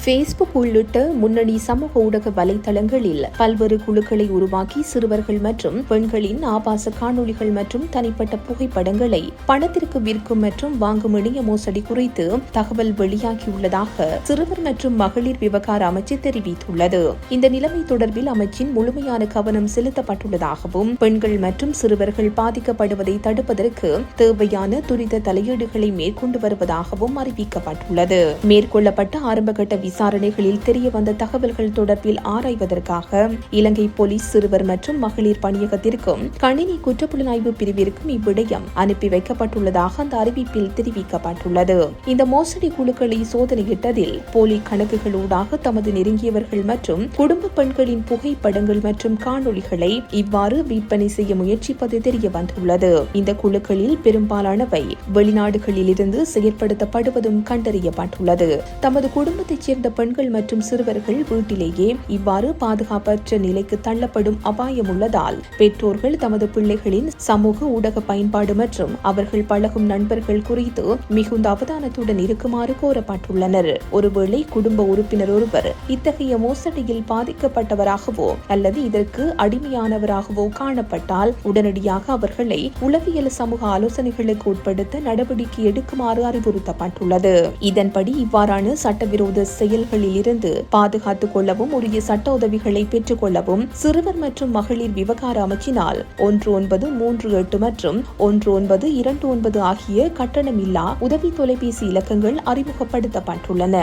Facebook உள்ளிட்ட முன்னணி சமூக ஊடக வலைதளங்களில் பல்வேறு குழுக்களை உருவாக்கி சிறுவர்கள் மற்றும் பெண்களின் ஆபாச காணொளிகள் மற்றும் தனிப்பட்ட புகைப்படங்களை பணத்திற்கு விற்கும் மற்றும் வாங்கும் இணைய மோசடி குறித்து தகவல் வெளியாகியுள்ளதாக சிறுவர் மற்றும் மகளிர் விவகார அமைச்சு தெரிவித்துள்ளது. இந்த நிலைமை தொடர்பில் அமைச்சின் முழுமையான கவனம் செலுத்தப்பட்டுள்ளதாகவும் பெண்கள் மற்றும் சிறுவர்கள் பாதிக்கப்படுவதை தடுப்பதற்கு தேவையான துரித தலையீடுகளை மேற்கொண்டு வருவதாகவும் அறிவிக்கப்பட்டுள்ளது. மேற்கொள்ளப்பட்ட ஆரம்பகட்ட விசாரணைகளில் தெரியவந்த தகவல்கள் தொடர்பில் ஆராய்வதற்காக இலங்கை போலீஸ் சிறுவர் மற்றும் மகளிர் பணியகத்திற்கும் கணினி குற்றப்புலனாய்வு பிரிவிற்கும் இவ்விடயம் அனுப்பி வைக்கப்பட்டுள்ளதாக அந்த அறிவிப்பில் தெரிவிக்கப்பட்டுள்ளது. இந்த மோசடி குழுக்களை சோதனையிட்டதில் போலி கணக்குகளூடாக தமது நெருங்கியவர்கள் மற்றும் குடும்ப பெண்களின் புகைப்படங்கள் மற்றும் காணொளிகளை இவ்வாறு விற்பனை செய்ய முயற்சிப்பது தெரிய வந்துள்ளது. இந்த குழுக்களில் பெரும்பாலானவை வெளிநாடுகளில் இருந்து செயற்படுத்தப்படுவதும் கண்டறியப்பட்டுள்ளது. தமது குடும்பத்தைச் சேர்ந்த பெண்கள் மற்றும் சிறுவர்கள் வீட்டிலேயே இவ்வாறு பாதுகாப்பற்ற நிலைக்கு தள்ளப்படும் அபாயம் உள்ளதால் பெற்றோர்கள் தமது பிள்ளைகளின் சமூக ஊடக பயன்பாடு மற்றும் அவர்கள் பழகும் நண்பர்கள் குறித்து மிகுந்த அவதானத்துடன் இருக்குமாறு கோரப்பட்டுள்ளனர். ஒருவேளை குடும்ப உறுப்பினர் ஒருவர் இத்தகைய மோசடியில் பாதிக்கப்பட்டவராகவோ அல்லது இதற்கு அடிமையானவராகவோ காணப்பட்டால் உடனடியாக அவர்களை உளவியல் சமூக ஆலோசனைகளுக்கு உட்படுத்த நடவடிக்கை எடுக்குமாறு அறிவுறுத்தப்பட்டுள்ளது. இதன்படி இவ்வாறான சட்டவிரோத செயல்களில் இருந்து பாதுகாத்துக் கொள்ளவும் உரிய சட்ட உதவிகளை பெற்றுக் கொள்ளவும் சிறுவர் மற்றும் மகளிர் விவகார அமைச்சினால் 1938 மற்றும் 1929 ஆகிய கட்டணமில்லா உதவி தொலைபேசி இலக்கங்கள் அறிமுகப்படுத்தப்பட்டுள்ளன.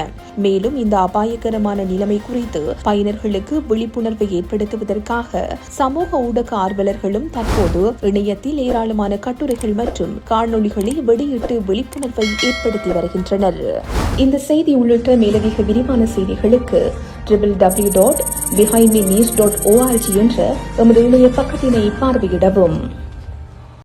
மேலும் இந்த அபாயகரமான நிலைமை குறித்து பயனர்களுக்கு விழிப்புணர்வை ஏற்படுத்துவதற்காக சமூக ஊடக ஆர்வலர்களும் தற்போது இணையத்தில் ஏராளமான கட்டுரைகள் மற்றும் காணொளிகளை வெளியிட்டு விழிப்புணர்வை ஏற்படுத்தி வருகின்றனர். இந்த செய்தி உள்ளிட்ட மேலதிக விரிவான செய்திகளுக்கு www.behindmenews.org என்ற எமது இணைய பக்கத்தினை பார்வையிடவும்.